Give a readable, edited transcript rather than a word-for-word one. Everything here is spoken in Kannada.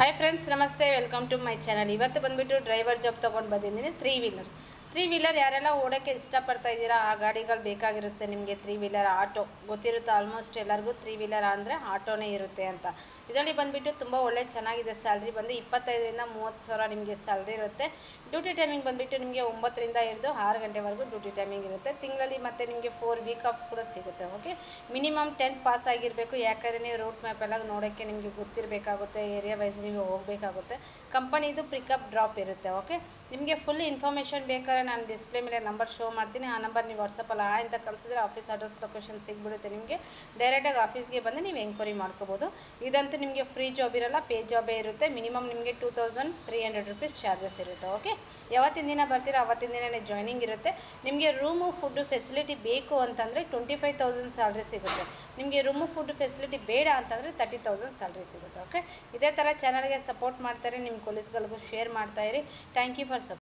हाय फ्रेंड्स नमस्ते वेलकम टू मई चैनल इवತ್ತು ಬಂದ್ಬಿಟ್ಟು ಡ್ರೈವರ್ ಜಾಬ್ ತಗೊಂಡು ಬಂದಿದ್ದೀನಿ ತ್ರೀ ವೀಲರ್ ಯಾರೆಲ್ಲ ಓಡೋಕ್ಕೆ ಇಷ್ಟಪಡ್ತಾ ಇದ್ದೀರಾ ಆ ಗಾಡಿಗಳು ಬೇಕಾಗಿರುತ್ತೆ ನಿಮಗೆ ತ್ರೀ ವೀಲರ್ ಆಟೋ ಗೊತ್ತಿರುತ್ತೆ ಆಲ್ಮೋಸ್ಟ್ ಎಲ್ಲರಿಗೂ ತ್ರೀ ವೀಲರ್ ಅಂದರೆ ಆಟೋನೇ ಇರುತ್ತೆ ಅಂತ ಇದರಲ್ಲಿ ಬಂದ್ಬಿಟ್ಟು ತುಂಬ ಒಳ್ಳೆ ಚೆನ್ನಾಗಿದೆ ಸ್ಯಾಲ್ರಿ ಬಂದು 25 ರಿಂದ 30 ಸಾವಿರ ನಿಮಗೆ ಸ್ಯಾಲ್ರಿ ಇರುತ್ತೆ ಡ್ಯೂಟಿ ಟೈಮಿಂಗ್ ಬಂದ್ಬಿಟ್ಟು ನಿಮಗೆ 9 ರಿಂದ ಹಿಡಿದು 6 ಗಂಟೆವರೆಗೂ ಡ್ಯೂಟಿ ಟೈಮಿಂಗ್ ಇರುತ್ತೆ ತಿಂಗಳಲ್ಲಿ ಮತ್ತೆ ನಿಮಗೆ 4 ವೀಕ್ ಆಫ್ಸ್ ಕೂಡ ಸಿಗುತ್ತೆ ಓಕೆ ಮಿನಿಮಮ್ 10th ಪಾಸ್ ಆಗಿರಬೇಕು ಯಾಕಂದರೆ ನೀವು ರೂಟ್ ಮ್ಯಾಪ್ ಎಲ್ಲ ನೋಡೋಕ್ಕೆ ನಿಮಗೆ ಗೊತ್ತಿರಬೇಕಾಗುತ್ತೆ ಏರಿಯಾ ವೈಸ್ ನೀವು ಹೋಗಬೇಕಾಗುತ್ತೆ ಕಂಪನಿದು ಪಿಕಪ್ ಡ್ರಾಪ್ ಇರುತ್ತೆ ಓಕೆ ನಿಮಗೆ ಫುಲ್ ಇನ್ಫಾರ್ಮೇಷನ್ ಬೇಕಾದ್ರೆ ನಾನು ಡಿಸ್ಪ್ಲೇ ಮೇಲೆ ನಂಬರ್ ಶೋ ಮಾಡ್ತೀನಿ ಆ ನಂಬರ್ ನೀವು ವಾಟ್ಸಪ್ಪಲ್ಲಿ ಅಂತ ಕಳಿಸಿದ್ರೆ ಆಫೀಸ್ ಅಡ್ರೆಸ್ ಲೊಕೇಶನ್ ಸಿಗ್ಬಿಡುತ್ತೆ ನಿಮಗೆ ಡೈರೆಕ್ಟಾಗಿ ಆಫೀಸ್ಗೆ ಬಂದು ನೀವು ಎಂಕ್ವೈರಿ ಮಾಡ್ಕೋಬೋದು ಇದಂತೂ ನಿಮಗೆ ಫ್ರೀ ಜಾಬ್ ಇರಲ್ಲ ಪೇ ಜಾಬೇ ಇರುತ್ತೆ ಮಿನಿಮಮ್ ನಿಮಗೆ 2300 ರೂಪೀಸ್ ಚಾರ್ಜಸ್ ಇರುತ್ತೆ ಓಕೆ ಯಾವತ್ತಿನ ದಿನ ಬರ್ತೀರಾ ಅವತ್ತಿನ ದಿನನೇ ಜಾಯ್ನಿಂಗ್ ಇರುತ್ತೆ ನಿಮಗೆ ರೂಮು ಫುಡ್ಡು ಫೆಸಿಲಿಟಿ ಬೇಕು ಅಂತಂದರೆ 25,000 ಸ್ಯಾಲ್ರಿ ಸಿಗುತ್ತೆ ನಿಮಗೆ ರೂಮು ಫುಡ್ ಫೆಸಿಲಿಟಿ ಬೇಡ ಅಂತಂದರೆ 30,000 ಸ್ಯಾಲ್ರಿ ಸಿಗುತ್ತೆ ಓಕೆ ಇದೇ ಥರ ಚಾನಲ್ಗೆ ಸಪೋರ್ಟ್ ಮಾಡ್ತಾರೆ ನಿಮ್ಮ ಕೊಲೀಸ್ಗಳಿಗೂ ಶೇರ್ ಮಾಡ್ತಾಯಿರಿ ಥ್ಯಾಂಕ್ ಯು ಫಾರ್ ಸಪೋರ್ಟ್